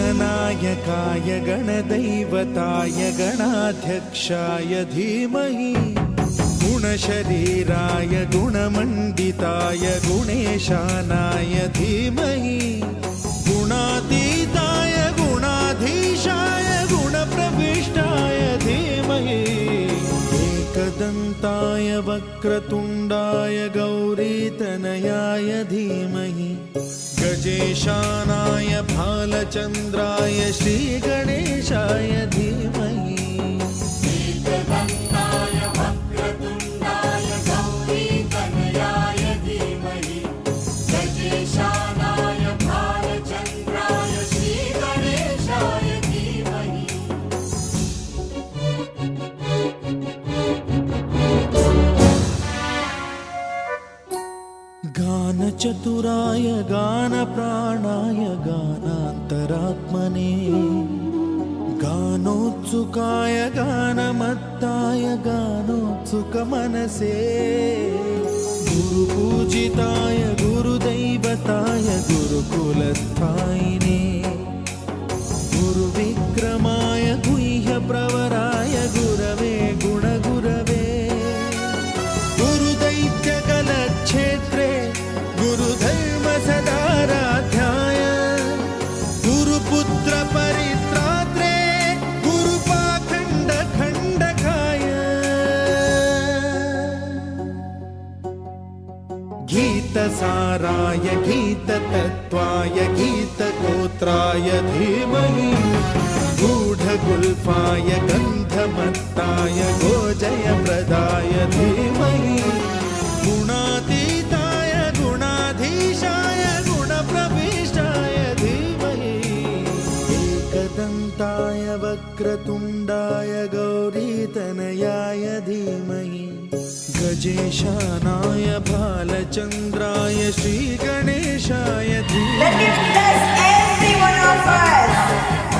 गणनायकाय गणदैवताय गणाध्यक्षाय धीमहि गुणशरीराय गुणमण्डिताय गुणेशानाय धीमहि गुणातीताय गुणाधीशाय गुणप्रविष्टाय धीमहि एकदन्ताय वक्रतुण्डाय गौरीतनयाय धीमहि गजेशानाय भालचन्द्राय श्रीगणेशाय धीमहि एकदन्ताय वक्रतुण्डाय गौरीतनयाय धीमहि गजेशानाय भालचन्द्राय श्रीगणेशाय धीमहि गानचतुराय गानप्राणाय गानान्तरात्मने गानोत्सुकाय गानमत्ताय गानोत्सुकमनसे गुरुपूजिताय गुरुदैवताय गुरुकुलस्थायिने गुरुविक्रमाय गुह्यप्रवराय गुरवे गुणगुरवे गुरुदैत्यकलक्षेत्रे गुरुधर्मसदाराध्याय गुरुपुत्रपरित्रात्रे गुरुपाखण्डखण्डकाय गीतसाराय गीततत्त्वाय गीतगोत्राय धीमहि गूढगुल्फाय गन्धमत्ताय गोजयप्रदाय धीमहि गुणातीताय गुणाधीशाय गुणप्रविष्टाय धीमहि एकदन्ताय वक्रतुण्डाय गौरीतनयाय धीमहि गजेशानाय भालचन्द्राय श्रीगणेशाय धीमहि Let me bless every one of us.